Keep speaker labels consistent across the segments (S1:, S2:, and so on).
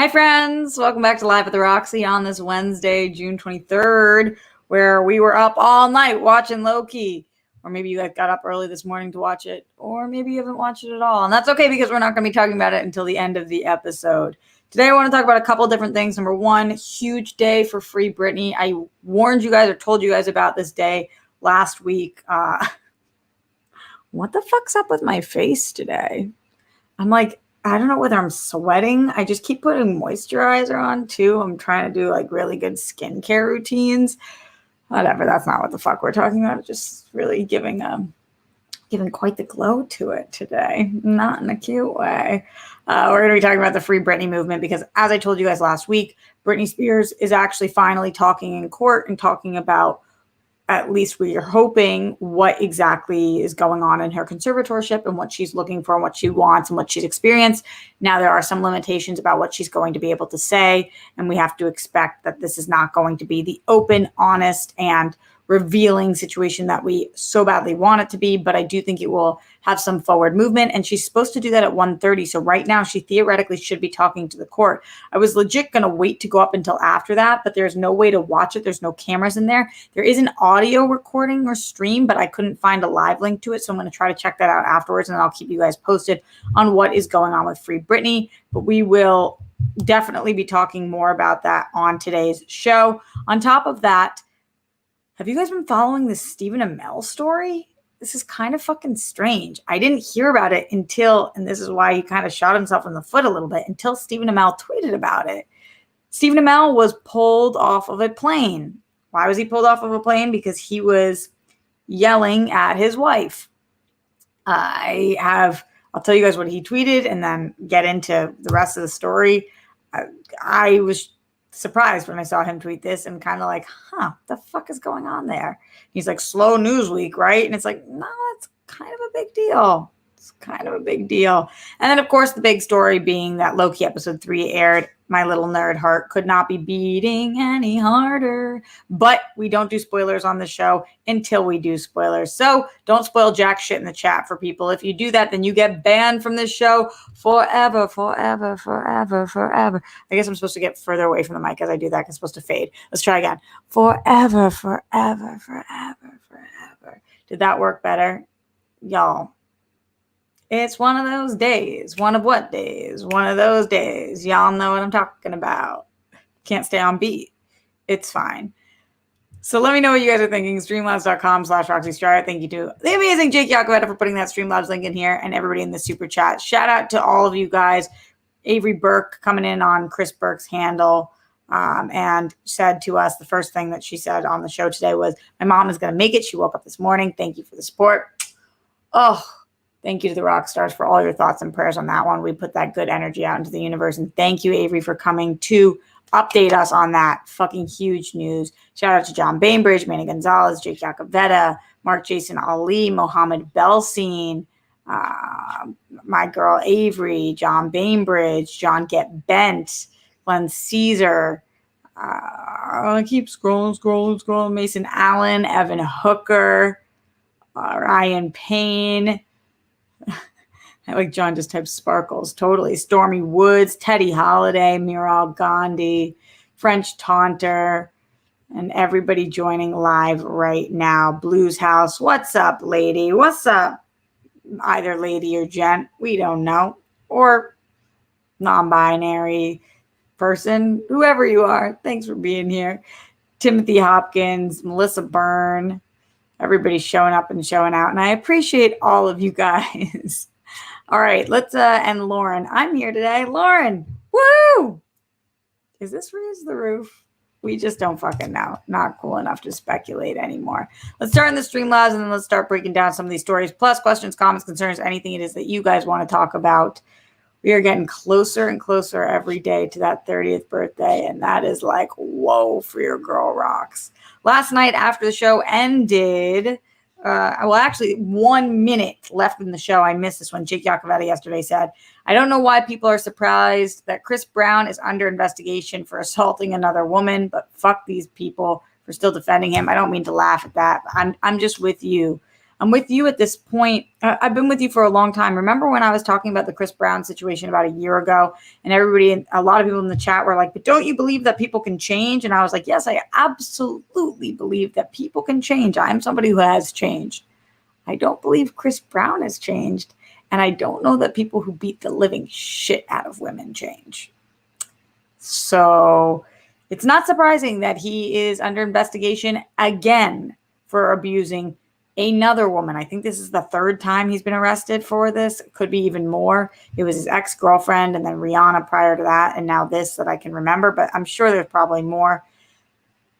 S1: Hi, friends. Welcome back to Live at the Roxy on this Wednesday, June 23rd, where we were up all night watching Loki. Or maybe you guys got up early this morning to watch it, or maybe you haven't watched it at all. And that's okay because we're not going to be talking about it until the end of the episode. Today, I want to talk about a couple different things. Number one, huge day for Free Britney. I warned you guys or told you guys about this day last week. What the fuck's up with my face today? I'm like, I don't know whether I'm sweating. I just keep putting moisturizer on too. I'm trying to do like really good skincare routines. Whatever, that's not what the fuck we're talking about. Just really giving quite the glow to it today. Not in a cute way. We're going to be talking about the Free Britney movement because, as I told you guys last week, Britney Spears is actually finally talking in court and talking about, at least we are hoping, what exactly is going on in her conservatorship and what she's looking for and what she wants and what she's experienced. Now, there are some limitations about what she's going to be able to say, and we have to expect that this is not going to be the open, honest, and revealing situation that we so badly want it to be, but I do think it will have some forward movement, and she's supposed to do that at 1:30. So right now, she theoretically should be talking to the court. I was legit going to wait to go up until after that, but there's no way to watch it. There's no cameras in there. There is an audio recording or stream, but I couldn't find a live link to it, so I'm going to try to check that out afterwards, and I'll keep you guys posted on what is going on with Free Britney, but we will definitely be talking more about that on today's show. On top of that, have you guys been following this Stephen Amell story? This is kind of fucking strange. I didn't hear about it until, and this is why he kind of shot himself in the foot a little bit, until Stephen Amell tweeted about it. Stephen Amell was pulled off of a plane. Why was he pulled off of a plane? Because he was yelling at his wife. I'll tell you guys what he tweeted and then get into the rest of the story. I was surprised when I saw him tweet this and kind of like, the fuck is going on there? He's like, slow news week, right? And it's like, no, it's kind of a big deal. It's kind of a big deal. And then, of course, the big story being that Loki episode 3 aired. My little nerd heart could not be beating any harder. But we don't do spoilers on the show until we do spoilers. So don't spoil jack shit in the chat for people. If you do that, then you get banned from this show forever, forever, forever, forever. I guess I'm supposed to get further away from the mic as I do that. It's supposed to fade. Let's try again. Forever, forever, forever, forever. Did that work better? Y'all. It's one of those days. One of what days? One of those days. Y'all know what I'm talking about. Can't stay on beat. It's fine. So let me know what you guys are thinking. Streamlabs.com/RoxyStryer. Thank you to the amazing Jake Yakoveta for putting that Streamlabs link in here and everybody in the super chat. Shout out to all of you guys. Avery Burke coming in on Chris Burke's handle and said to us, the first thing that she said on the show today was, my mom is going to make it. She woke up this morning. Thank you for the support. Thank you to the rock stars for all your thoughts and prayers on that one. We put that good energy out into the universe. And thank you, Avery, for coming to update us on that fucking huge news. Shout out to John Bainbridge, Manny Gonzalez, Jake Yakoveta, Mark Jason Ali, Mohammed Belsin, my girl Avery, John Bainbridge, John Get Bent, Glenn Caesar. I keep scrolling. Mason Allen, Evan Hooker, Ryan Payne. I like John just typed sparkles. Totally. Stormy Woods, Teddy Holiday, Miral Gandhi, French Taunter, and everybody joining live right now. Blues House. What's up, lady? What's up? Either lady or gent. We don't know. Or non-binary person. Whoever you are. Thanks for being here. Timothy Hopkins, Melissa Byrne. Everybody's showing up and showing out. And I appreciate all of you guys. All right, let's and Lauren. I'm here today. Lauren, woo! Is this Raise the Roof? We just don't fucking know. Not cool enough to speculate anymore. Let's start in the Streamlabs and then let's start breaking down some of these stories. Plus questions, comments, concerns, anything it is that you guys want to talk about. We are getting closer and closer every day to that 30th birthday, and that is like, whoa, for your girl rocks. Last night after the show ended, actually 1 minute left in the show. I missed this one. Jake Yakoveta yesterday said, I don't know why people are surprised that Chris Brown is under investigation for assaulting another woman, but fuck these people for still defending him. I don't mean to laugh at that. I'm just with you. I'm with you at this point. I've been with you for a long time. Remember when I was talking about the Chris Brown situation about a year ago, and a lot of people in the chat were like, but don't you believe that people can change? And I was like, yes, I absolutely believe that people can change. I'm somebody who has changed. I don't believe Chris Brown has changed. And I don't know that people who beat the living shit out of women change. So it's not surprising that he is under investigation again for abusing another woman. I think this is the third time he's been arrested for this. It could be even more. It was his ex-girlfriend and then Rihanna prior to that. And now this that I can remember, but I'm sure there's probably more.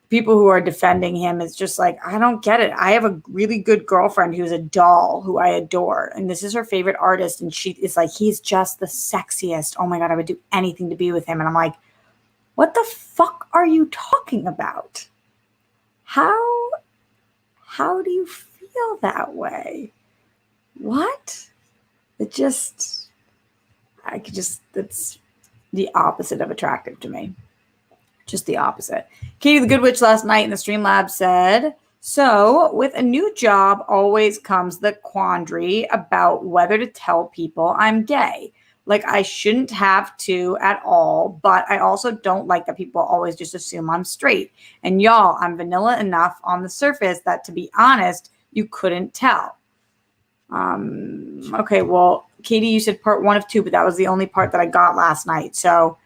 S1: People who are defending him is just like, I don't get it. I have a really good girlfriend who's a doll who I adore. And this is her favorite artist. And she is like, he's just the sexiest. Oh my God, I would do anything to be with him. And I'm like, what the fuck are you talking about? How do you feel that way? What? It's the opposite of attractive to me. Just the opposite. Katie the Good Witch last night in the Streamlabs said, so with a new job always comes the quandary about whether to tell people I'm gay. Like I shouldn't have to at all, but I also don't like that people always just assume I'm straight. And y'all, I'm vanilla enough on the surface that to be honest, you couldn't tell. Okay, well, Katie, you said part 1 of 2, but that was the only part that I got last night. So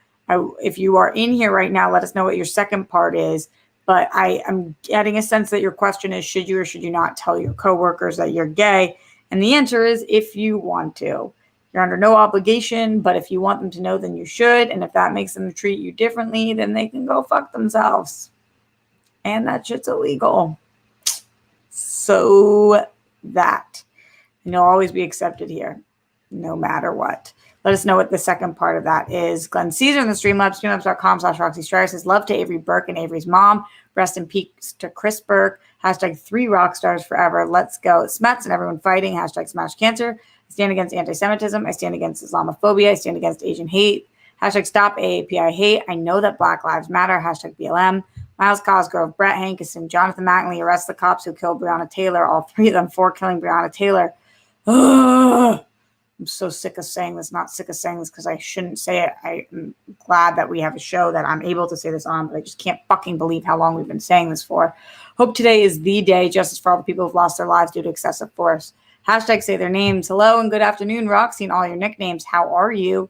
S1: if you are in here right now, let us know what your second part is. But I am getting a sense that your question is, should you or should you not tell your coworkers that you're gay? And the answer is, if you want to. You're under no obligation, but if you want them to know, then you should. And if that makes them treat you differently, then they can go fuck themselves. And that shit's illegal. So that. And you'll always be accepted here, no matter what. Let us know what the second part of that is. Glenn Caesar in the Streamlabs, streamlabs.com/Roxy Striar says, love to Avery Burke and Avery's mom. Rest in peace to Chris Burke. Hashtag 3 rock stars forever. Let's go. Smets and everyone fighting. Hashtag smash cancer. I stand against anti-Semitism. I stand against Islamophobia. I stand against Asian hate. Hashtag stop AAPI hate. I know that Black Lives Matter. Hashtag BLM. Miles Cosgrove, Brett Hankerson, Jonathan McNally arrest the cops who killed Breonna Taylor. All 3 of them for killing Breonna Taylor. Ugh. I'm so sick of saying this, not sick of saying this because I shouldn't say it. I'm glad that we have a show that I'm able to say this on, but I just can't fucking believe how long we've been saying this for. Hope today is the day. Justice for all the people who've lost their lives due to excessive force. Hashtag say their names. Hello and good afternoon, Roxy, and all your nicknames. How are you?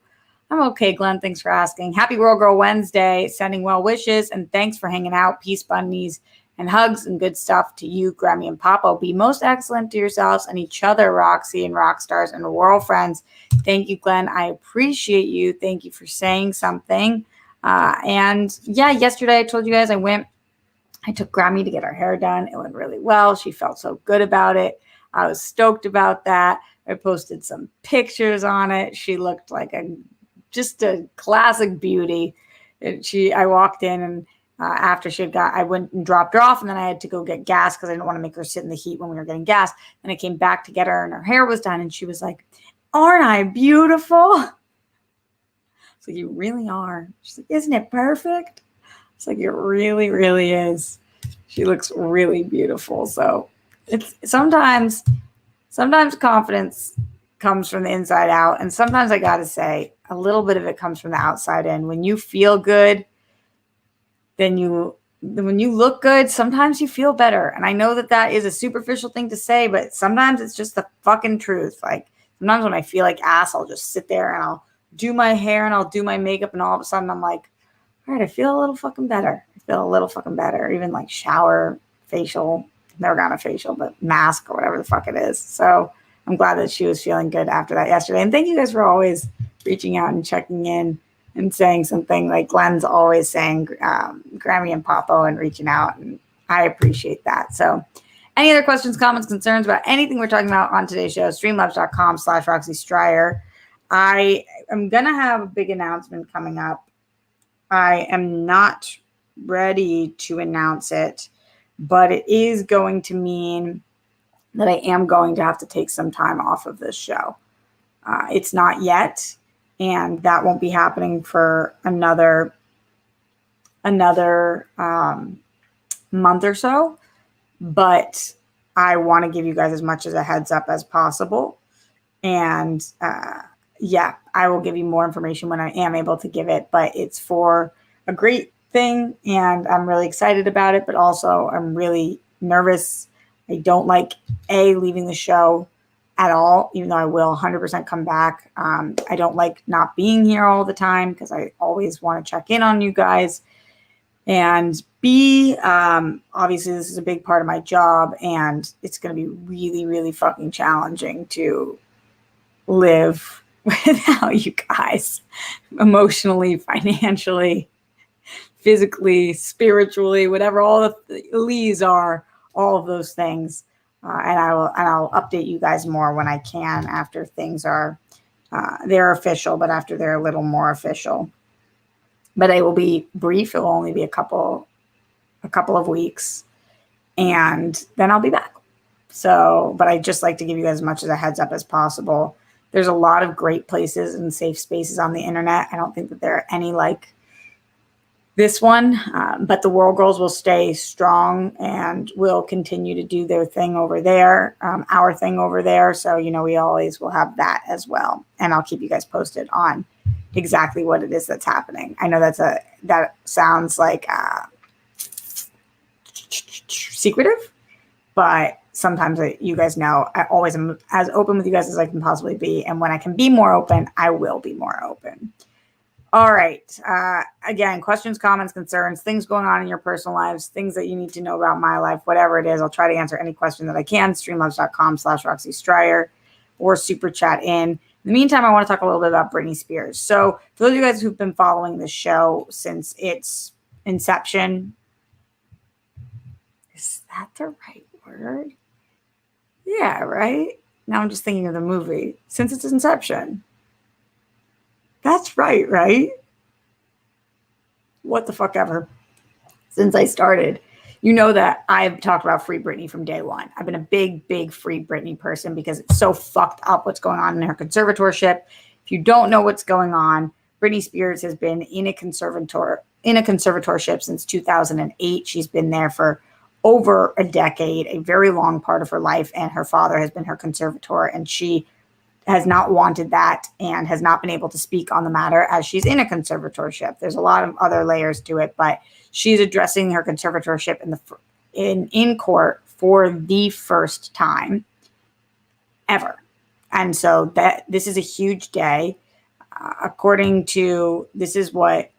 S1: I'm okay, Glenn. Thanks for asking. Happy World Girl Wednesday. Sending well wishes and thanks for hanging out. Peace, bunnies, and hugs and good stuff to you, Grammy and Papa. Be most excellent to yourselves and each other, Roxy and rock stars and world friends. Thank you, Glenn. I appreciate you. Thank you for saying something. And yeah, yesterday I told you guys I took Grammy to get her hair done. It went really well. She felt so good about it. I was stoked about that. I posted some pictures on it. She looked like just a classic beauty. I walked in and after I went and dropped her off, and then I had to go get gas because I didn't want to make her sit in the heat when we were getting gas. Then I came back to get her, and her hair was done, and she was like, aren't I beautiful? So you really are. She's like, isn't it perfect? It's like, it really, really is. She looks really beautiful. So it's sometimes confidence comes from the inside out, and sometimes I got to say a little bit of it comes from the outside in. When you feel good, then when you look good, sometimes you feel better. And I know that is a superficial thing to say, but sometimes it's just the fucking truth. Like sometimes when I feel like ass, I'll just sit there and I'll do my hair and I'll do my makeup, and all of a sudden I'm like, all right, I feel a little fucking better. Even like shower, facial, never gotten a facial, but mask or whatever the fuck it is. So I'm glad that she was feeling good after that yesterday. And thank you guys for always reaching out and checking in and saying something. Like Glenn's always saying Grammy and Papo and reaching out, and I appreciate that. So any other questions, comments, concerns about anything we're talking about on today's show, streamlabs.com/Roxy Striar. I am going to have a big announcement coming up. I am not ready to announce it, but it is going to mean that I am going to have to take some time off of this show. It's not yet, and that won't be happening for another month or so. But I want to give you guys as much as a heads up as possible. And yeah, I will give you more information when I am able to give it, but it's for a great thing. And I'm really excited about it, but also I'm really nervous. I don't like leaving the show at all, even though I will 100% come back. I don't like not being here all the time because I always want to check in on you guys. And B, obviously this is a big part of my job, and it's going to be really, really fucking challenging to live without you guys emotionally, financially, physically, spiritually, whatever all the lees are, all of those things. And I'll update you guys more when I can after things are they're official, but after they're a little more official. But it will be brief. It will only be a couple of weeks, and then I'll be back. So, but I just like to give you guys as much as a heads up as possible. There's a lot of great places and safe spaces on the internet. I don't think that there are any like this one, but the World Girls will stay strong and will continue to do their thing over there, our thing over there. So, we always will have that as well. And I'll keep you guys posted on exactly what it is that's happening. I know that sounds like secretive, but sometimes you guys know I always am as open with you guys as I can possibly be. And when I can be more open, I will be more open. All right. Again, questions, comments, concerns, things going on in your personal lives, things that you need to know about my life, whatever it is, I'll try to answer any question that I can. Streamlabs.com/Roxy Stryer or super chat in. In the meantime, I want to talk a little bit about Britney Spears. So for those of you guys who've been following the show since its inception, is that the right word? Yeah, right? Now I'm just thinking of the movie. Since its inception. That's right? What the fuck ever. Since I started. You know that I've talked about Free Britney from day one. I've been a big, big Free Britney person because it's so fucked up what's going on in her conservatorship. If you don't know what's going on, Britney Spears has been in a conservatorship since 2008. She's been there for over a decade, a very long part of her life, and her father has been her conservator, and she has not wanted that and has not been able to speak on the matter as she's in a conservatorship. There's a lot of other layers to it, but she's addressing her conservatorship in court for the first time ever. And so this is a huge day. According to this is what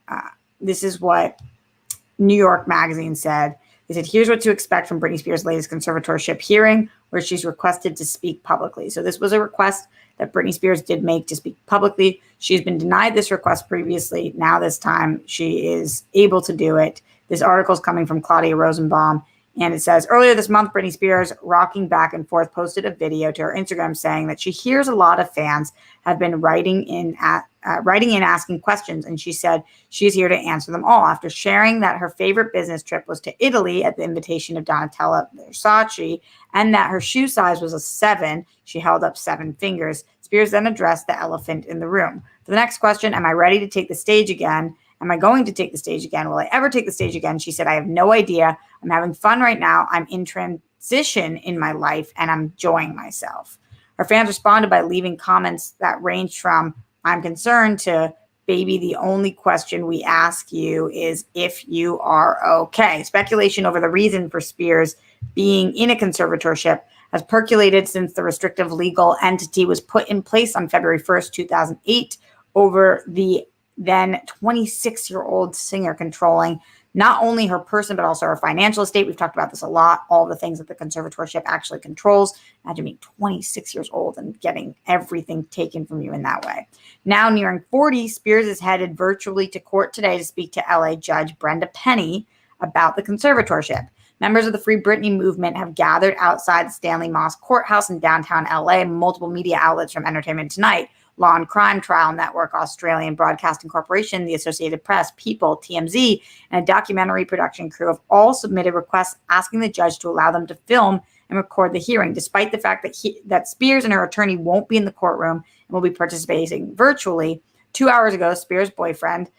S1: New York Magazine said. They said, here's what to expect from Britney Spears' latest conservatorship hearing, where she's requested to speak publicly. So this was a request that Britney Spears did make to speak publicly. She's been denied this request previously. Now this time she is able to do it. This article is coming from Claudia Rosenbaum, and it says, earlier this month, Britney Spears, rocking back and forth, posted a video to her Instagram saying that she hears a lot of fans have been writing in asking questions, and she said she's here to answer them all. After sharing that her favorite business trip was to Italy at the invitation of Donatella Versace, and that her shoe size was a 7, she held up 7 fingers. Spears then addressed the elephant in the room. For the next question, am I ready to take the stage again? Am I going to take the stage again? Will I ever take the stage again? She said, I have no idea. I'm having fun right now. I'm in transition in my life, and I'm enjoying myself. Her fans responded by leaving comments that ranged from, I'm concerned, to, baby, the only question we ask you is if you are okay. Speculation over the reason for Spears being in a conservatorship has percolated since the restrictive legal entity was put in place on February 1st, 2008, over the then 26-year-old singer controlling not only her person, but also her financial estate. We've talked about this a lot, all the things that the conservatorship actually controls. Imagine being 26 years old and getting everything taken from you in that way. Now nearing 40, Spears is headed virtually to court today to speak to LA Judge Brenda Penny about the conservatorship. Members of the Free Britney movement have gathered outside the Stanley Moss Courthouse in downtown LA. Multiple media outlets from Entertainment Tonight, Law and Crime, Trial Network, Australian Broadcasting Corporation, the Associated Press, People, TMZ, and a documentary production crew have all submitted requests asking the judge to allow them to film and record the hearing, despite the fact that Spears and her attorney won't be in the courtroom and will be participating virtually. 2 hours ago, Spears' boyfriend,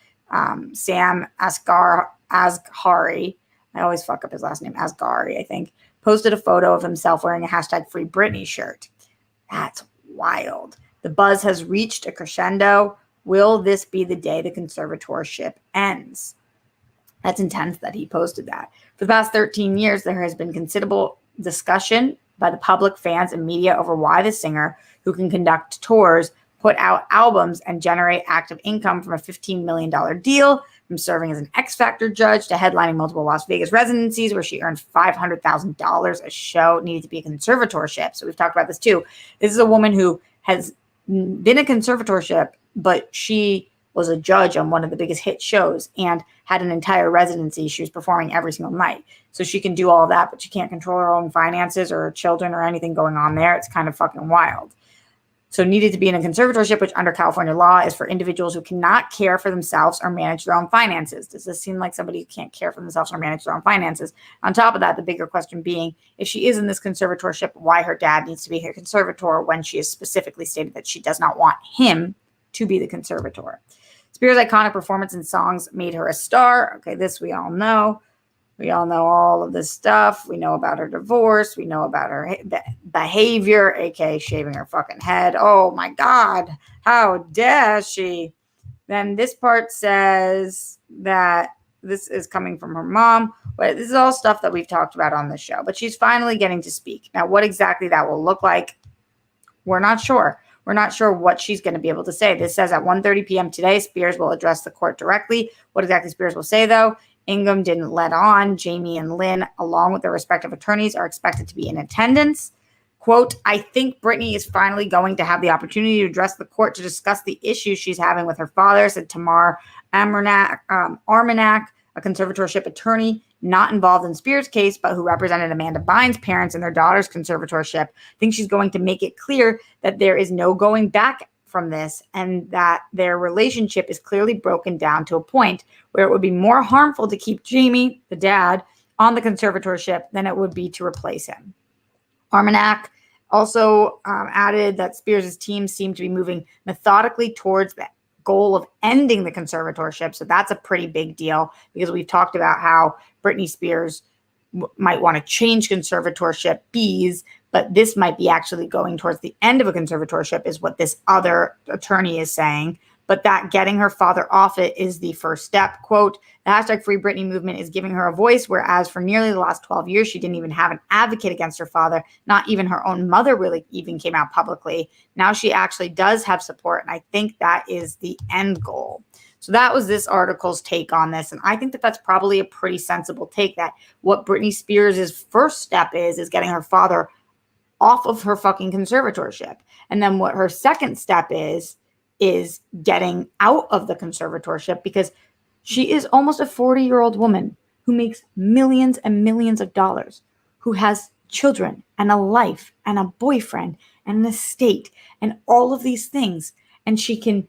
S1: Sam Asghari, I always fuck up his last name, Asghari, I think, posted a photo of himself wearing a hashtag Free Britney shirt. That's wild. The buzz has reached a crescendo. Will this be the day the conservatorship ends? That's intense that he posted that. For the past 13 years, there has been considerable discussion by the public, fans, and media over why the singer, who can conduct tours, put out albums, and generate active income from a $15 million deal, from serving as an X Factor judge to headlining multiple Las Vegas residencies where she earned $500,000 a show, needed to be a conservatorship. So we've talked about this too. This is a woman who has been a conservatorship, but she was a judge on one of the biggest hit shows and had an entire residency. She was performing every single night. So she can do all that, but she can't control her own finances or her children or anything going on there. It's kind of fucking wild. So needed to be in a conservatorship, which under California law is for individuals who cannot care for themselves or manage their own finances. Does this seem like somebody who can't care for themselves or manage their own finances? On top of that, the bigger question being, if she is in this conservatorship, why her dad needs to be her conservator when she has specifically stated that she does not want him to be the conservator. Spears' iconic performance and songs made her a star. Okay, this we all know. We all know all of this stuff. We know about her divorce. We know about her behavior, aka shaving her fucking head. Oh my God, how dare she? Then this part says that this is coming from her mom. But this is all stuff that we've talked about on the show. But she's finally getting to speak. Now, what exactly that will look like, we're not sure. We're not sure what she's going to be able to say. This says at 1:30 p.m. today, Spears will address the court directly. What exactly Spears will say, though, Ingham didn't let on. Jamie and Lynn, along with their respective attorneys, are expected to be in attendance. Quote, I think Britney is finally going to have the opportunity to address the court to discuss the issues she's having with her father, said Tamar Armanac, a conservatorship attorney not involved in Spears' case, but who represented Amanda Bynes' parents in their daughter's conservatorship. I think she's going to make it clear that there is no going back from this and that their relationship is clearly broken down to a point where it would be more harmful to keep Jamie, the dad, on the conservatorship than it would be to replace him. Armanac also added that Spears' team seemed to be moving methodically towards that goal of ending the conservatorship. So that's a pretty big deal because we've talked about how Britney Spears might want to change conservatorship B's, but this might be actually going towards the end of a conservatorship is what this other attorney is saying. But that getting her father off it is the first step. Quote, the hashtag Free Britney movement is giving her a voice, whereas for nearly the last 12 years, she didn't even have an advocate against her father. Not even her own mother really even came out publicly. Now she actually does have support, and I think that is the end goal. So that was this article's take on this, and I think that that's probably a pretty sensible take, that what Britney Spears' first step is getting her father off of her fucking conservatorship. And then what her second step is getting out of the conservatorship, because she is almost a 40-year-old woman who makes millions and millions of dollars, who has children and a life and a boyfriend and an estate and all of these things. And she can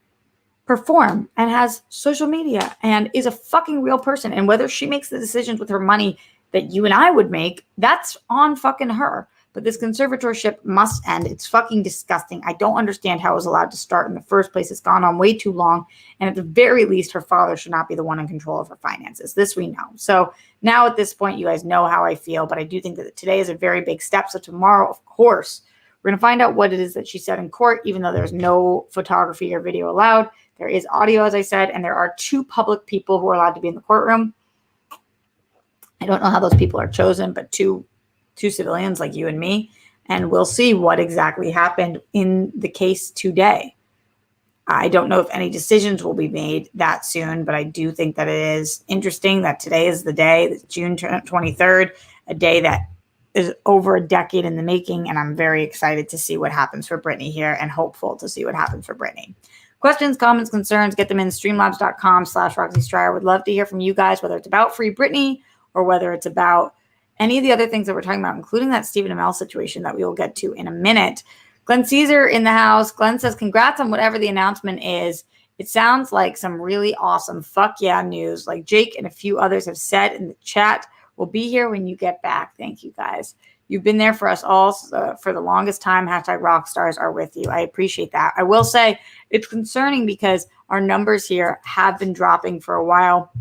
S1: perform and has social media and is a fucking real person. And whether she makes the decisions with her money that you and I would make, that's on fucking her. But this conservatorship must end. It's fucking disgusting. I don't understand how it was allowed to start in the first place. It's gone on way too long. And at the very least, her father should not be the one in control of her finances. This we know. So now at this point, you guys know how I feel. But I do think that today is a very big step. So tomorrow, of course, we're going to find out what it is that she said in court, even though there's no photography or video allowed. There is audio, as I said, and there are two public people who are allowed to be in the courtroom. I don't know how those people are chosen, but two civilians like you and me, and we'll see what exactly happened in the case today. I don't know if any decisions will be made that soon, but I do think that it is interesting that today is the day, June 23rd, a day that is over a decade in the making, and I'm very excited to see what happens for Britney here and hopeful to see what happens for Britney. Questions, comments, concerns, get them in streamlabs.com/Roxy Stryer. Would love to hear from you guys, whether it's about Free Britney or whether it's about any of the other things that we're talking about, including that Stephen Amell situation that we will get to in a minute. Glenn Caesar in the house. Glenn says, congrats on whatever the announcement is. It sounds like some really awesome fuck yeah news. Like Jake and a few others have said in the chat, we'll be here when you get back. Thank you guys. You've been there for us all for the longest time. Hashtag rock stars are with you. I appreciate that. I will say it's concerning because our numbers here have been dropping for a while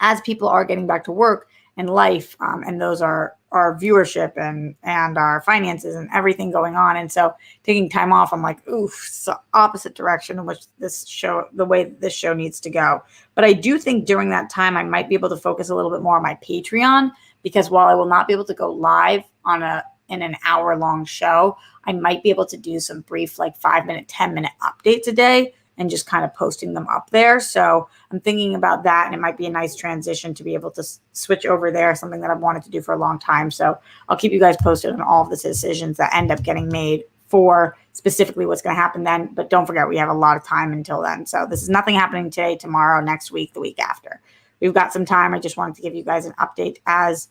S1: as people are getting back to work. and life. And those are our viewership and our finances and everything going on. And so taking time off, I'm like, oof, it's the opposite direction in which the way this show needs to go. But I do think during that time, I might be able to focus a little bit more on my Patreon, because while I will not be able to go live in an hour-long show, I might be able to do some brief, like 5-minute, 10-minute updates a day and just kind of posting them up there. So I'm thinking about that, and it might be a nice transition to be able to switch over there, something that I've wanted to do for a long time. So I'll keep you guys posted on all of the decisions that end up getting made for specifically what's going to happen then. But don't forget, we have a lot of time until then. So this is nothing happening today, tomorrow, next week, the week after. We've got some time. I just wanted to give you guys an update as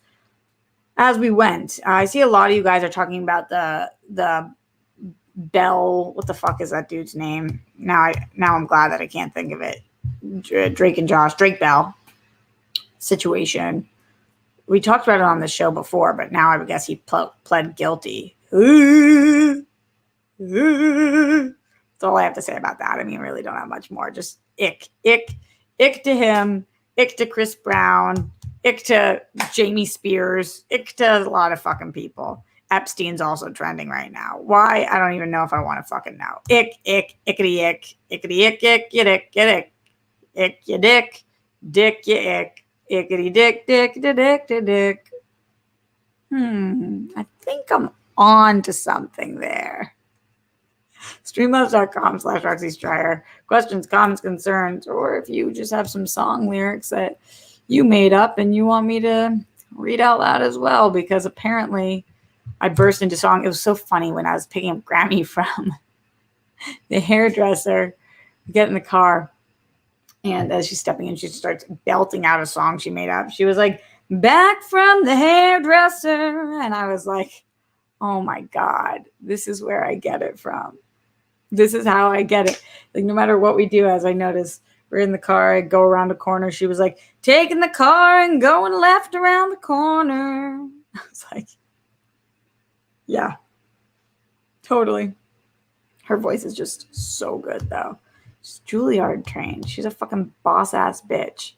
S1: we went. I see a lot of you guys are talking about the Bell. What the fuck is that dude's name? Now I'm glad that I can't think of it. Drake Bell situation. We talked about it on the show before, but now I guess he pled guilty. That's all I have to say about that. I mean, really don't have much more. Just ick to him, ick to Chris Brown, ick to Jamie Spears, ick to a lot of fucking people. Epstein's also trending right now. Why? I don't even know if I want to fucking know. Ick, ickity ick, ickity ick, you dick, ick, you dick, you ick, ickity dick. I think I'm on to something there. Streamlabs.com/Roxy Stryer. Questions, comments, concerns, or if you just have some song lyrics that you made up and you want me to read out loud as well, because apparently I burst into song. It was so funny when I was picking up Grammy from the hairdresser. We get in the car, and as she's stepping in, she starts belting out a song she made up. She was like, "Back from the hairdresser." And I was like, oh my God, this is where I get it from. This is how I get it. Like, no matter what we do, as I notice, we're in the car, I go around a corner. She was like, taking the car and going left around the corner. I was like, yeah, totally. Her voice is just so good, though. She's Juilliard trained. She's a fucking boss-ass bitch.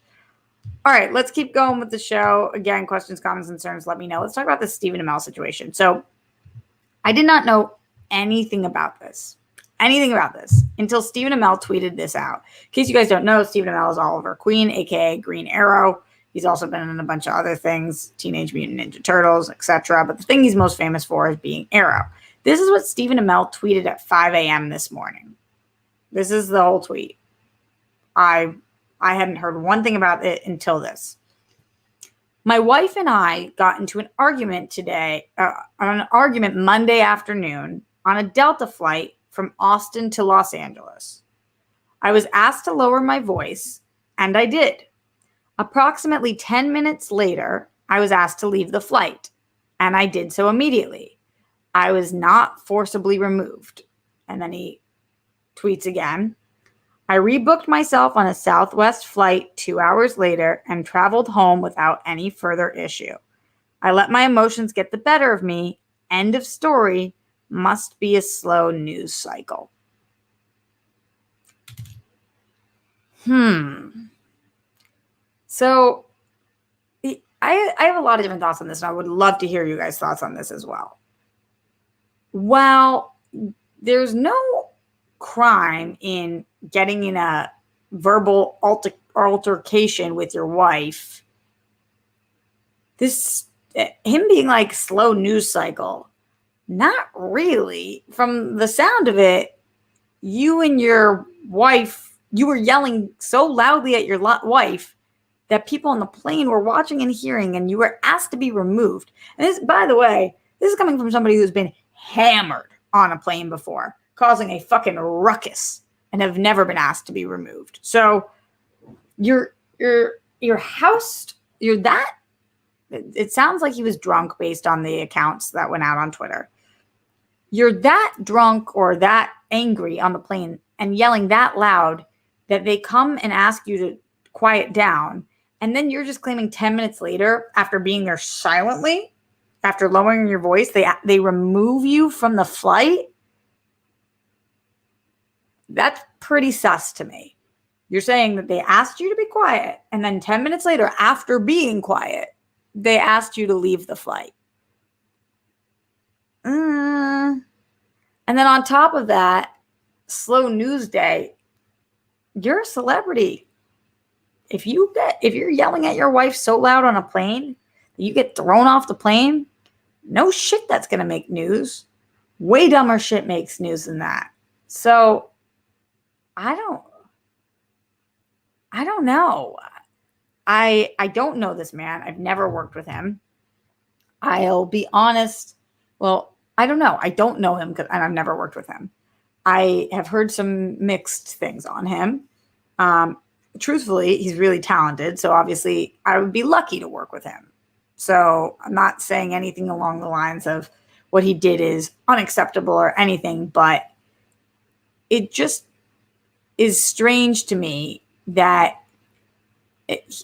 S1: All right, let's keep going with the show. Again, questions, comments, concerns, let me know. Let's talk about the Stephen Amell situation. So I did not know anything about this until Stephen Amell tweeted this out. In case you guys don't know, Stephen Amell is Oliver Queen, aka Green Arrow. He's also been in a bunch of other things, Teenage Mutant Ninja Turtles, etc. But the thing he's most famous for is being Arrow. This is what Stephen Amell tweeted at 5 a.m. this morning. This is the whole tweet. I hadn't heard one thing about it until this. My wife and I got into an argument Monday afternoon on a Delta flight from Austin to Los Angeles. I was asked to lower my voice, and I did. Approximately 10 minutes later, I was asked to leave the flight, and I did so immediately. I was not forcibly removed. And then he tweets again. I rebooked myself on a Southwest flight 2 hours later and traveled home without any further issue. I let my emotions get the better of me. End of story. Must be a slow news cycle. So I have a lot of different thoughts on this, and I would love to hear you guys' thoughts on this as well. While there's no crime in getting in a verbal altercation with your wife, him being like slow news cycle, not really. From the sound of it, you and your wife, you were yelling so loudly at your wife that people on the plane were watching and hearing, and you were asked to be removed. And this, by the way, this is coming from somebody who's been hammered on a plane before, causing a fucking ruckus, and have never been asked to be removed. So you're housed. You're that. It sounds like he was drunk based on the accounts that went out on Twitter. You're that drunk or that angry on the plane and yelling that loud that they come and ask you to quiet down. And then you're just claiming 10 minutes later, after being there silently, after lowering your voice, they remove you from the flight. That's pretty sus to me. You're saying that they asked you to be quiet, and then 10 minutes later, after being quiet, they asked you to leave the flight. And then on top of that, slow news day, you're a celebrity. If you're yelling at your wife so loud on a plane that you get thrown off the plane, no shit that's going to make news. Way dumber shit makes news than that. So I don't know. I don't know this man. I've never worked with him. I'll be honest. Well, I don't know. I don't know him and I've never worked with him. I have heard some mixed things on him. Truthfully, he's really talented. So obviously I would be lucky to work with him. So I'm not saying anything along the lines of what he did is unacceptable or anything, but it just is strange to me that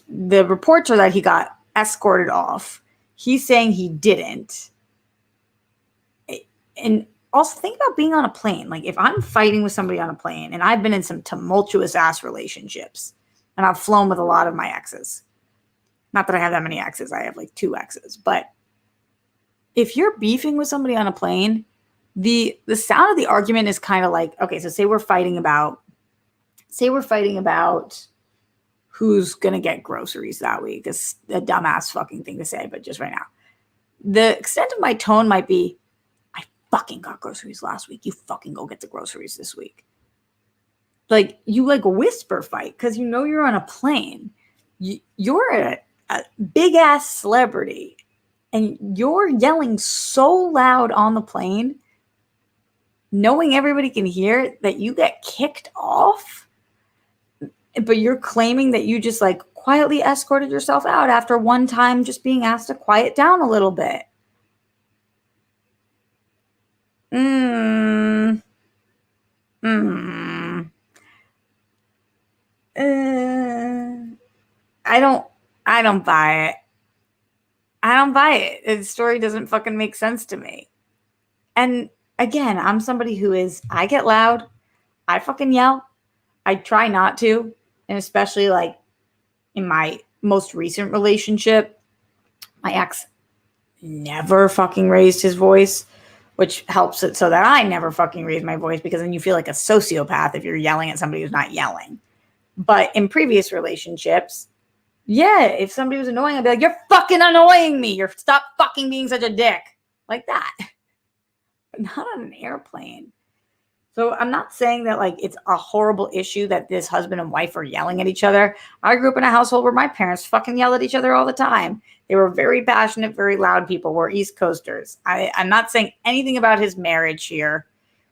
S1: the reports are that he got escorted off. He's saying he didn't. And also think about being on a plane. Like if I'm fighting with somebody on a plane, and I've been in some tumultuous ass relationships, and I've flown with a lot of my exes. Not that I have that many exes. I have like 2 exes. But if you're beefing with somebody on a plane, the sound of the argument is kind of like, okay, so say we're fighting about who's going to get groceries that week. It's a dumbass fucking thing to say, but just right now. The extent of my tone might be, I fucking got groceries last week. You fucking go get the groceries this week. Like, you like whisper fight because you know you're on a plane. You're a big-ass celebrity, and you're yelling so loud on the plane, knowing everybody can hear that you get kicked off, but you're claiming that you just like quietly escorted yourself out after one time just being asked to quiet down a little bit. I don't buy it. I don't buy it. The story doesn't fucking make sense to me. And again, I'm somebody I get loud. I fucking yell. I try not to. And especially like in my most recent relationship, my ex never fucking raised his voice, which helps it so that I never fucking raise my voice, because then you feel like a sociopath if you're yelling at somebody who's not yelling. But in previous relationships, yeah, if somebody was annoying, I'd be like, you're fucking annoying me. Stop fucking being such a dick. Like that. But not on an airplane. So I'm not saying that like it's a horrible issue that this husband and wife are yelling at each other. I grew up in a household where my parents fucking yell at each other all the time. They were very passionate, very loud people. We're East Coasters. I'm not saying anything about his marriage here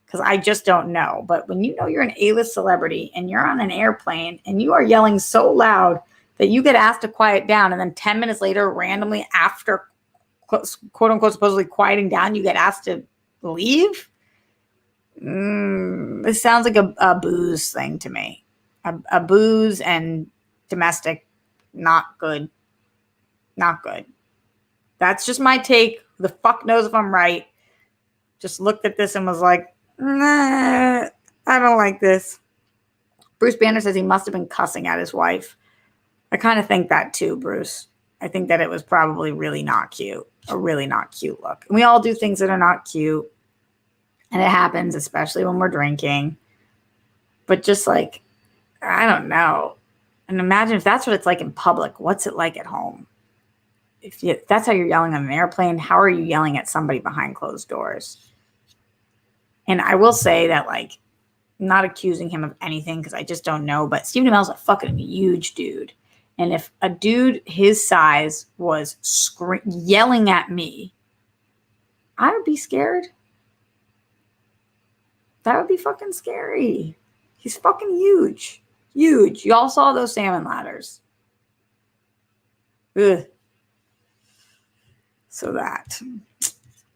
S1: because I just don't know. But when you know you're an A-list celebrity and you're on an airplane and you are yelling so loud that you get asked to quiet down, and then 10 minutes later, randomly after quote unquote supposedly quieting down, you get asked to leave. This sounds like a booze thing to me. A booze and domestic, not good. Not good. That's just my take. Who the fuck knows if I'm right? Just looked at this and was like, nah, I don't like this. Bruce Banner says he must have been cussing at his wife. I kind of think that too, Bruce. I think that it was probably really not cute. A really not cute look. And we all do things that are not cute. And it happens, especially when we're drinking. But just like, I don't know. And imagine if that's what it's like in public. What's it like at home? If that's how you're yelling on an airplane, how are you yelling at somebody behind closed doors? And I will say that, like, I'm not accusing him of anything because I just don't know. But Stephen Amell's a fucking huge dude. And if a dude his size was yelling at me, I would be scared. That would be fucking scary. He's fucking huge. Huge. Y'all saw those salmon ladders. Ugh. So that.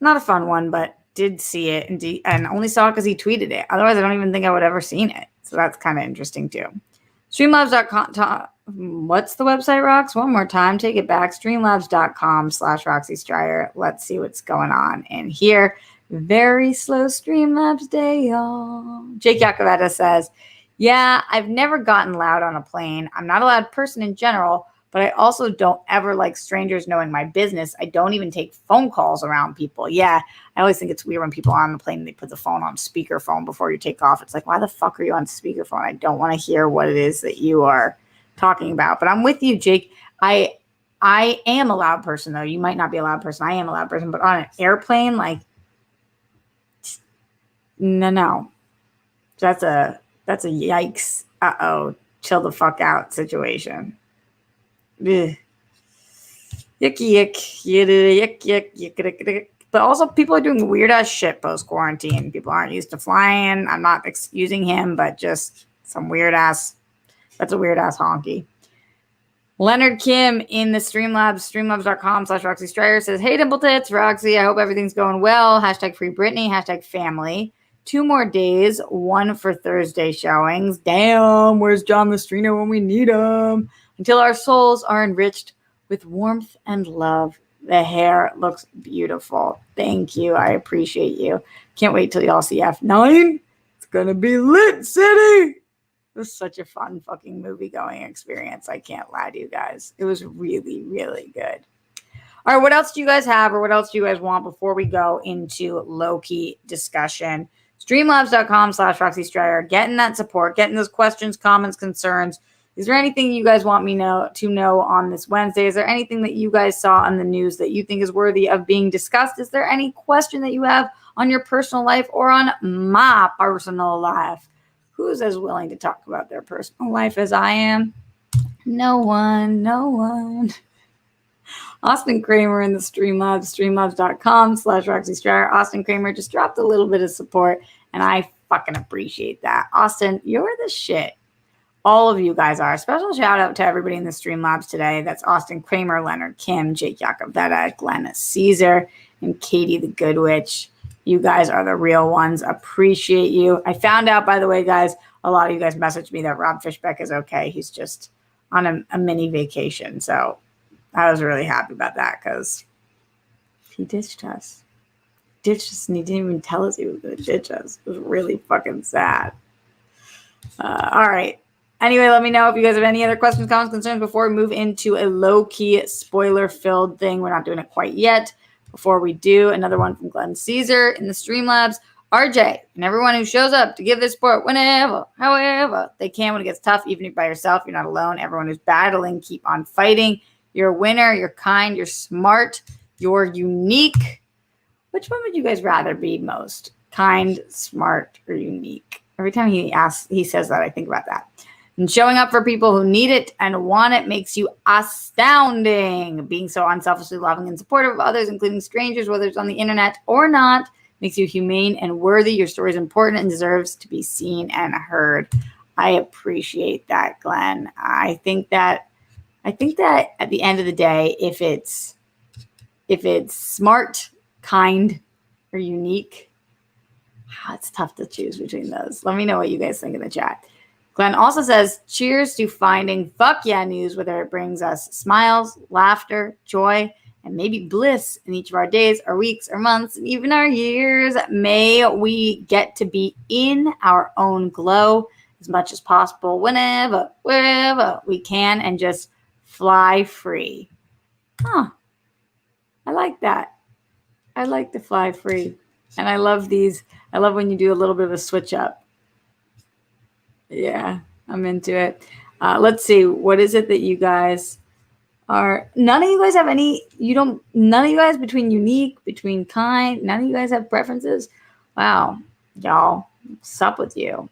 S1: Not a fun one, but did see it and only saw it because he tweeted it. Otherwise, I don't even think I would ever seen it. So that's kind of interesting too. Streamlabs.com. What's the website, Rox? One more time. Take it back. Streamlabs.com/Roxy Stryer. Let's see what's going on in here. Very slow Streamlabs day, y'all. Jake Yakavetta says, yeah, I've never gotten loud on a plane. I'm not a loud person in general, but I also don't ever like strangers knowing my business. I don't even take phone calls around people. Yeah, I always think it's weird when people are on the plane and they put the phone on speakerphone before you take off. It's like, why the fuck are you on speakerphone? I don't want to hear what it is that you are talking about. But I'm with you, Jake. I am a loud person, though. You might not be a loud person. I am a loud person. But on an airplane, like, no. That's a yikes. Uh-oh. Chill the fuck out situation. Ugh. Yuck, yuck. But also, people are doing weird ass shit post quarantine. People aren't used to flying. I'm not excusing him, but just some weird ass. That's a weird ass honky. Leonard Kim in the Streamlabs, streamlabs.com/Roxy Strier says, hey, Dimple Tits, Roxy, I hope everything's going well. # free Britney, # family. 2 more days, 1 for Thursday showings. Damn, where's John Mastrino when we need him? Until our souls are enriched with warmth and love. The hair looks beautiful. Thank you. I appreciate you. Can't wait till y'all see F9. It's going to be lit, city. It was such a fun fucking movie going experience. I can't lie to you guys. It was really, really good. All right, what else do you guys have or what else do you guys want before we go into Loki discussion? Streamlabs.com/Roxy Strier. Getting that support, getting those questions, comments, concerns. Is there anything you guys want me to know on this Wednesday? Is there anything that you guys saw on the news that you think is worthy of being discussed? Is there any question that you have on your personal life or on my personal life? Who's as willing to talk about their personal life as I am? No one. Austin Kramer in the Streamlabs, streamlabs.com/Roxy Strier. Austin Kramer just dropped a little bit of support, and I fucking appreciate that. Austin, you're the shit. All of you guys are. Special shout out to everybody in the Streamlabs today. That's Austin Kramer, Leonard Kim, Jake Yacovetta, Glenn Caesar, and Katie the Good Witch. You guys are the real ones. Appreciate you. I found out, by the way, guys, a lot of you guys messaged me that Rob Fishbeck is okay. He's just on a mini vacation. So I was really happy about that because he ditched us. And he didn't even tell us he was going to ditch us. It was really fucking sad. All right. Anyway, let me know if you guys have any other questions, comments, concerns before we move into a low-key spoiler-filled thing. We're not doing it quite yet. Before we do, another one from Glenn Caesar in the Streamlabs. RJ and everyone who shows up to give this support whenever, however they can when it gets tough, even if by yourself, you're not alone. Everyone who's battling, keep on fighting. You're a winner. You're kind. You're smart. You're unique. Which one would you guys rather be most? Kind, smart, or unique? Every time he says that, I think about that. And showing up for people who need it and want it makes you astounding. Being so unselfishly loving and supportive of others, including strangers, whether it's on the internet or not, makes you humane and worthy. Your story is important and deserves to be seen and heard. I appreciate that, Glenn. I think that at the end of the day, if it's smart, kind, or unique, it's tough to choose between those. Let me know what you guys think in the chat. Glenn also says, cheers to finding fuck yeah news, whether it brings us smiles, laughter, joy, and maybe bliss in each of our days, our weeks, our months, and even our years. May we get to be in our own glow as much as possible, whenever, wherever we can, and just fly free. I like that. I like to fly free. And I love these. I love when you do a little bit of a switch up. Yeah, I'm into it. Let's see. What is it that you guys are? None of you guys have any. None of you guys between unique, between kind. None of you guys have preferences. Wow, y'all. What's up with you?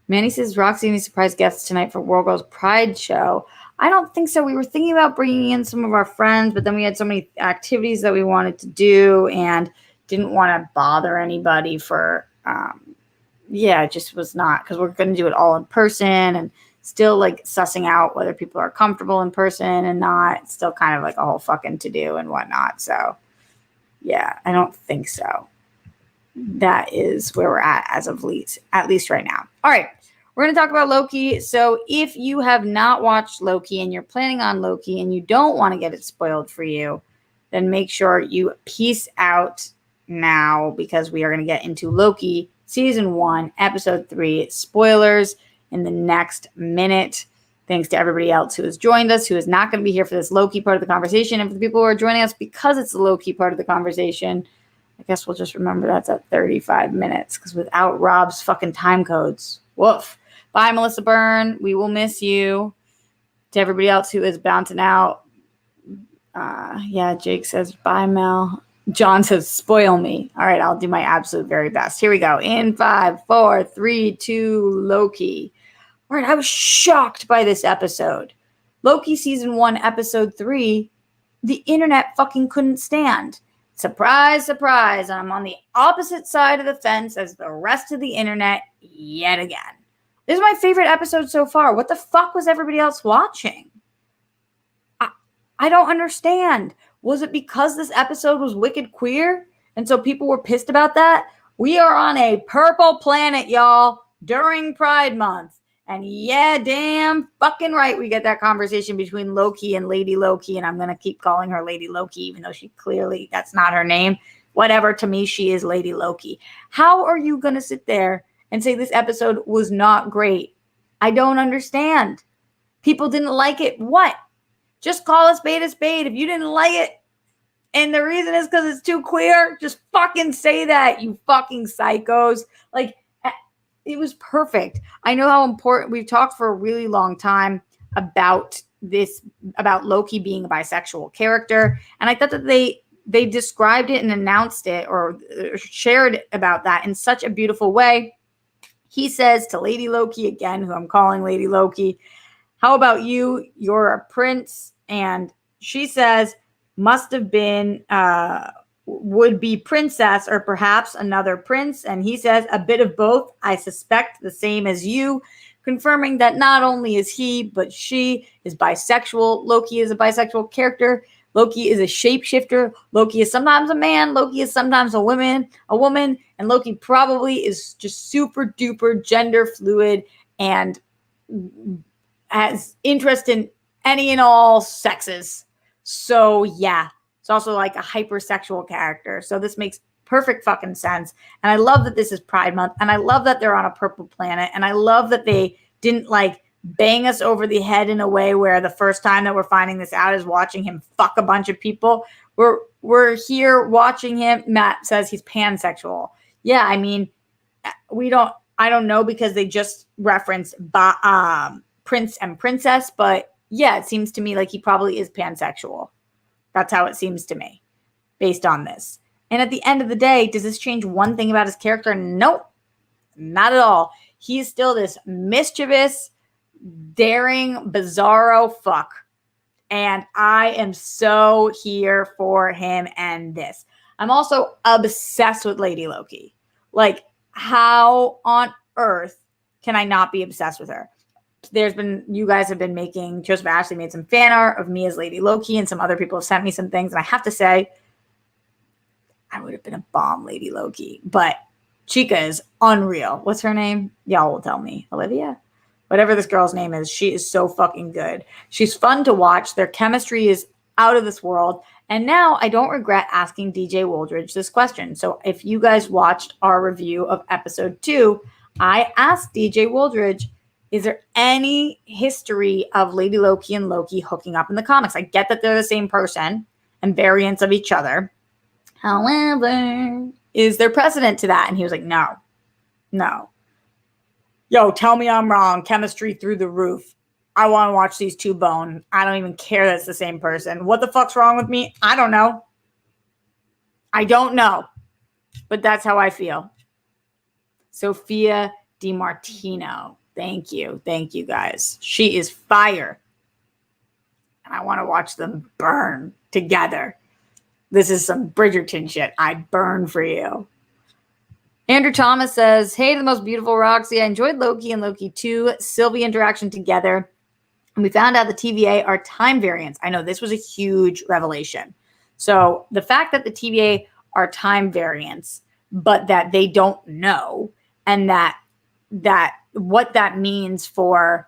S1: Manny says, Roxy, any surprise guests tonight for World Girls Pride show? I don't think so. We were thinking about bringing in some of our friends, but then we had so many activities that we wanted to do and didn't want to bother anybody for. It just was not, because we're going to do it all in person and still like sussing out whether people are comfortable in person and not. It's still kind of like a whole fucking to do and whatnot. So yeah, I don't think so. That is where we're at least right now. All right. We're going to talk about Loki. So if you have not watched Loki and you're planning on Loki and you don't want to get it spoiled for you, then make sure you peace out now, because we are going to get into Loki Season 1, Episode 3, spoilers in the next minute. Thanks to everybody else who has joined us, who is not going to be here for this Loki part of the conversation. And for the people who are joining us because it's the Loki part of the conversation, I guess we'll just remember that's at 35 minutes because without Rob's fucking time codes, woof. Bye, Melissa Byrne. We will miss you. To everybody else who is bouncing out, Jake says, bye, Mel. John says, spoil me. All right, I'll do my absolute very best. Here we go. In 5, 4, 3, 2, Loki. All right, I was shocked by this episode. Loki season 1, episode 3, the internet fucking couldn't stand. Surprise, surprise. I'm on the opposite side of the fence as the rest of the internet yet again. This is my favorite episode so far. What the fuck was everybody else watching? I don't understand. Was it because this episode was wicked queer? And so people were pissed about that? We are on a purple planet, y'all, during Pride Month. And yeah, damn fucking right, we get that conversation between Loki and Lady Loki. And I'm going to keep calling her Lady Loki, even though she clearly, that's not her name. Whatever, to me, she is Lady Loki. How are you going to sit there and say this episode was not great? I don't understand. People didn't like it. What? Just call a spade a spade. If you didn't like it, and the reason is because it's too queer, just fucking say that, you fucking psychos. Like, it was perfect. I know how important, we've talked for a really long time about this, about Loki being a bisexual character. And I thought that they described it and announced it or shared about that in such a beautiful way. He says to Lady Loki, again, who I'm calling Lady Loki, how about you? You're a prince. And she says, must have been, would be princess or perhaps another prince. And he says, a bit of both. I suspect the same as you, confirming that not only is he, but she is bisexual. Loki is a bisexual character. Loki is a shapeshifter. Loki is sometimes a man. Loki is sometimes a woman, and Loki probably is just super duper gender fluid and has interest in any and all sexes. So yeah, it's also like a hypersexual character. So this makes perfect fucking sense. And I love that this is Pride Month. And I love that they're on a purple planet. And I love that they didn't like bang us over the head in a way where the first time that we're finding this out is watching him fuck a bunch of people. We're here watching him. Matt says he's pansexual. Yeah, I mean, I don't know because they just referenced prince and princess, but yeah, it seems to me like he probably is pansexual. That's how it seems to me based on this. And at the end of the day, does this change one thing about his character? Nope, not at all. He is still this mischievous, daring, bizarro fuck. And I am so here for him and this. I'm also obsessed with Lady Loki. Like, how on earth can I not be obsessed with her? You guys have been making, Joseph Ashley made some fan art of me as Lady Loki, and some other people have sent me some things. And I have to say, I would have been a bomb Lady Loki. But Chica is unreal. What's her name? Y'all will tell me. Olivia? Whatever this girl's name is, she is so fucking good. She's fun to watch. Their chemistry is out of this world. And now I don't regret asking DJ Woldridge this question. So if you guys watched our review of episode 2, I asked DJ Woldridge, is there any history of Lady Loki and Loki hooking up in the comics? I get that they're the same person and variants of each other. However, is there precedent to that? And he was like, no. Yo, tell me I'm wrong. Chemistry through the roof. I want to watch these two bone. I don't even care that it's the same person. What the fuck's wrong with me? I don't know. But that's how I feel. Sophia DiMartino. Thank you, guys. She is fire. And I want to watch them burn together. This is some Bridgerton shit. I burn for you. Andrew Thomas says, hey, the most beautiful Roxy. I enjoyed Loki and Loki 2, Sylvie interaction together. And we found out the TVA are time variants. I know this was a huge revelation. So the fact that the TVA are time variants, but that they don't know, and that what that means for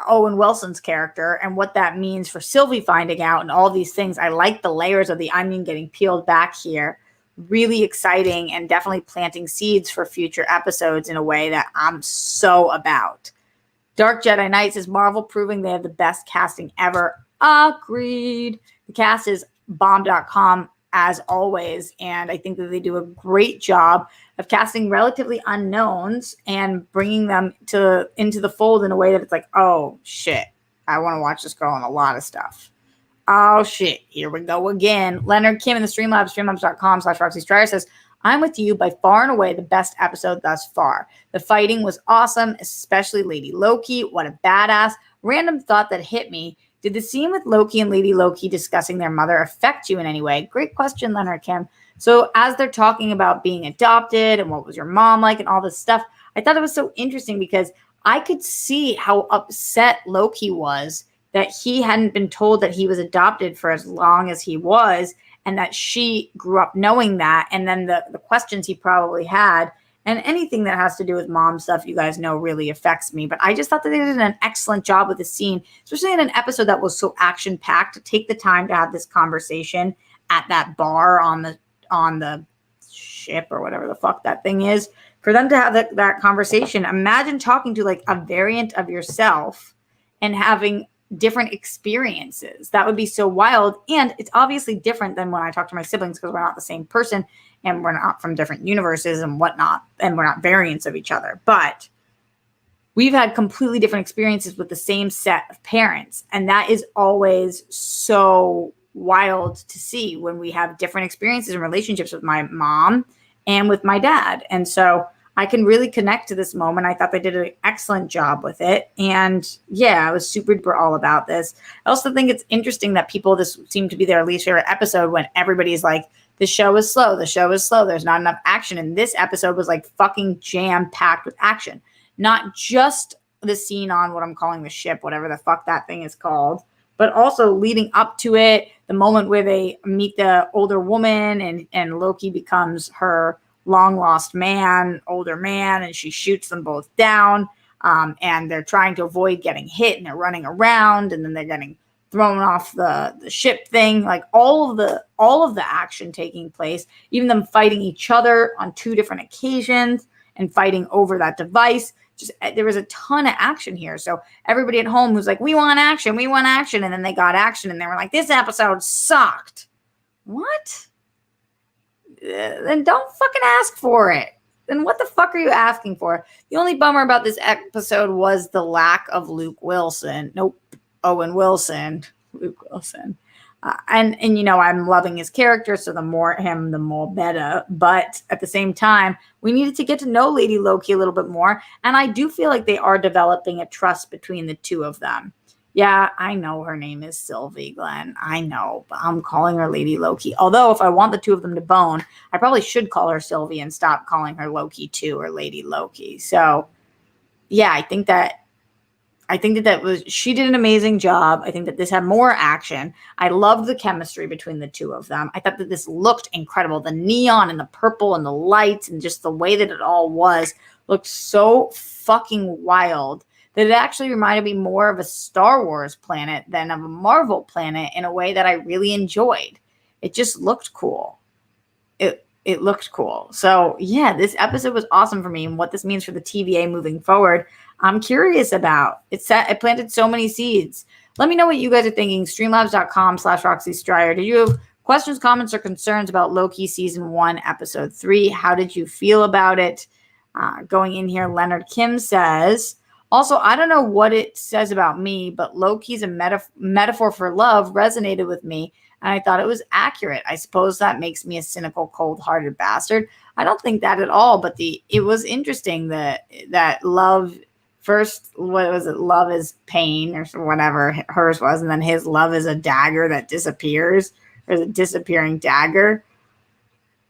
S1: Owen Wilson's character and what that means for Sylvie finding out and all these things. I like the layers of the onion getting peeled back here. Really exciting and definitely planting seeds for future episodes in a way that I'm so about. Dark Jedi Knight says Marvel proving they have the best casting ever. Agreed. The cast is bomb.com as always, and I think that they do a great job of casting relatively unknowns and bringing them into the fold in a way that it's like, oh shit, I want to watch this girl in a lot of stuff. Oh shit, here we go again. Leonard Kim in the Streamlabs, streamlabs.com/Roxy Stryer says, I'm with you, by far and away the best episode thus far. The fighting was awesome, especially Lady Loki. What a badass. Random thought that hit me. Did the scene with Loki and Lady Loki discussing their mother affect you in any way? Great question, Leonard Kim. So as they're talking about being adopted and what was your mom like and all this stuff, I thought it was so interesting because I could see how upset Loki was that he hadn't been told that he was adopted for as long as he was, and that she grew up knowing that, and then the questions he probably had, and anything that has to do with mom stuff, you guys know, really affects me. But I just thought that they did an excellent job with the scene, especially in an episode that was so action-packed, to take the time to have this conversation at that bar on the ship or whatever the fuck that thing is, for them to have that conversation. Imagine talking to like a variant of yourself and having different experiences. That would be so wild. And it's obviously different than when I talk to my siblings, because we're not the same person and we're not from different universes and whatnot, and we're not variants of each other. But we've had completely different experiences with the same set of parents. And that is always so wild to see when we have different experiences and relationships with my mom and with my dad. And so I can really connect to this moment. I thought they did an excellent job with it. And yeah, I was super duper all about this. I also think it's interesting that this seemed to be their least favorite episode, when everybody's like, the show is slow. The show is slow. There's not enough action. And this episode was like fucking jam-packed with action. Not just the scene on what I'm calling the ship, whatever the fuck that thing is called, but also leading up to it, the moment where they meet the older woman and Loki becomes her long lost older man, and she shoots them both down, and they're trying to avoid getting hit, and they're running around, and then they're getting thrown off the ship thing. Like all of the action taking place, even them fighting each other on 2 different occasions and fighting over that device. Just there was a ton of action here. So everybody at home who's like, we want action, and then they got action, and they were like, this episode sucked. What? Then don't fucking ask for it. Then what the fuck are you asking for? The only bummer about this episode was the lack of Luke Wilson. Nope. Owen Wilson. Luke Wilson. And you know, I'm loving his character, so the more him, the more better. But at the same time, we needed to get to know Lady Loki a little bit more. And I do feel like they are developing a trust between the two of them. Yeah, I know her name is Sylvie, Glenn. I know, but I'm calling her Lady Loki. Although if I want the two of them to bone, I probably should call her Sylvie and stop calling her Loki too, or Lady Loki. So yeah, I think that she did an amazing job. I think that this had more action. I loved the chemistry between the two of them. I thought that this looked incredible. The neon and the purple and the lights and just the way that it all looked so fucking wild, that it actually reminded me more of a Star Wars planet than of a Marvel planet, in a way that I really enjoyed. It just looked cool. It looked cool. So yeah, this episode was awesome for me, and what this means for the TVA moving forward, I'm curious about. It planted so many seeds. Let me know what you guys are thinking. Streamlabs.com/Roxy Stryer. Did you have questions, comments, or concerns about Loki Season 1, Episode 3? How did you feel about it? Going in here, Leonard Kim says, also, I don't know what it says about me, but Loki's a metaphor for love resonated with me, and I thought it was accurate. I suppose that makes me a cynical, cold-hearted bastard. I don't think that at all, but it was interesting that love, first, what was it? Love is pain, or whatever hers was, and then his love is a dagger that disappears, or is a disappearing dagger.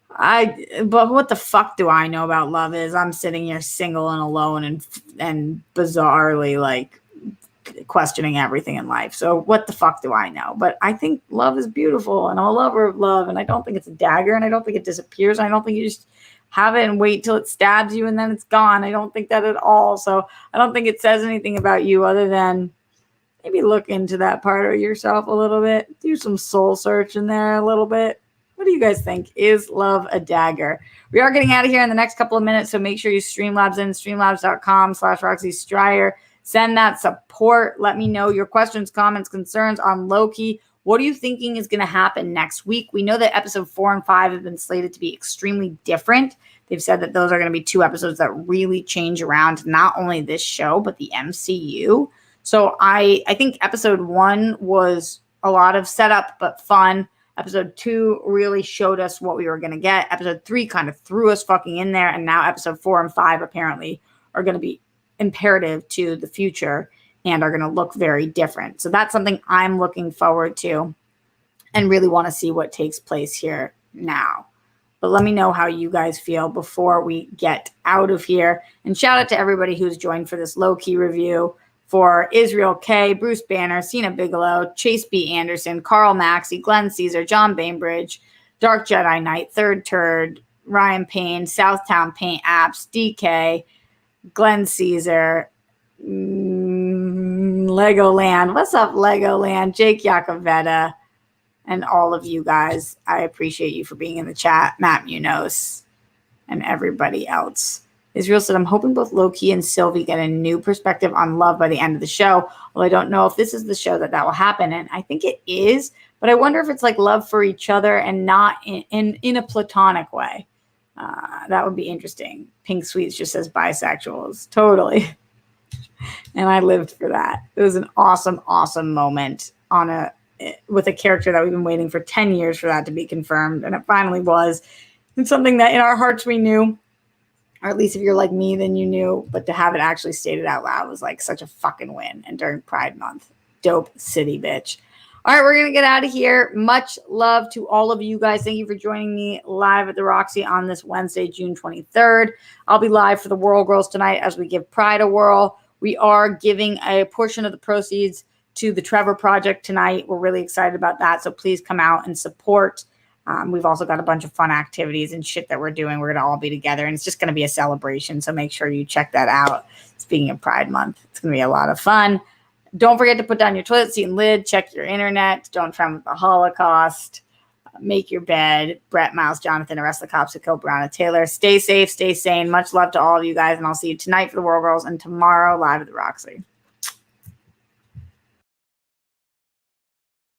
S1: But what the fuck do I know about love? I'm sitting here single and alone and bizarrely like questioning everything in life. So what the fuck do I know? But I think love is beautiful, and I'm a lover of love, and I don't think it's a dagger, and I don't think it disappears, and I don't think you just have it and wait till it stabs you and then it's gone. I don't think that at all. So I don't think it says anything about you other than maybe look into that part of yourself a little bit. Do some soul search in there a little bit. What do you guys think? Is love a dagger? We are getting out of here in the next couple of minutes, so make sure you Streamlabs in, streamlabs.com/Roxy Stryer. Send that support. Let me know your questions, comments, concerns on Loki. What are you thinking is going to happen next week? We know that episode 4 and 5 have been slated to be extremely different. They've said that those are going to be 2 episodes that really change around not only this show, but the MCU. So I think episode 1 was a lot of setup, but fun. Episode 2 really showed us what we were going to get. Episode 3 kind of threw us fucking in there. And now episode 4 and 5 apparently are going to be imperative to the future and are going to look very different. So that's something I'm looking forward to and really want to see what takes place here now. But let me know how you guys feel before we get out of here. And shout out to everybody who's joined for this Loki review. For Israel K, Bruce Banner, Cena Bigelow, Chase B. Anderson, Carl Maxey, Glenn Caesar, John Bainbridge, Dark Jedi Knight, Third Turd, Ryan Payne, Southtown Paint Apps, DK, Glenn Caesar, Legoland. What's up, Legoland? Jake Yacovetta, and all of you guys. I appreciate you for being in the chat. Matt Munoz and everybody else. Israel said, I'm hoping both Loki and Sylvie get a new perspective on love by the end of the show. Well, I don't know if this is the show that will happen. And I think it is. But I wonder if it's like love for each other and not in a platonic way. That would be interesting. Pink Sweets just says bisexuals. Totally. And I lived for that. It was an awesome, awesome moment with a character that we've been waiting for 10 years for that to be confirmed. And it finally was. It's something that in our hearts we knew. Or at least if you're like me, then you knew. But to have it actually stated out loud was like such a fucking win. And during Pride Month. Dope city, bitch. All right, we're going to get out of here. Much love to all of you guys. Thank you for joining me live at the Roxy on this Wednesday, June 23rd. I'll be live for the Whirl Girls tonight as we give Pride a whirl. We are giving a portion of the proceeds to the Trevor Project tonight. We're really excited about that. So please come out and support. We've also got a bunch of fun activities and shit that we're doing. We're going to all be together, and it's just going to be a celebration. So make sure you check that out. Speaking of Pride Month, it's going to be a lot of fun. Don't forget to put down your toilet seat and lid. Check your internet. Don't tremble with the Holocaust. Make your bed. Brett, Miles, Jonathan, arrest the cops who killed Breonna Taylor. Stay safe. Stay sane. Much love to all of you guys, and I'll see you tonight for the World Girls and tomorrow live at the Roxy.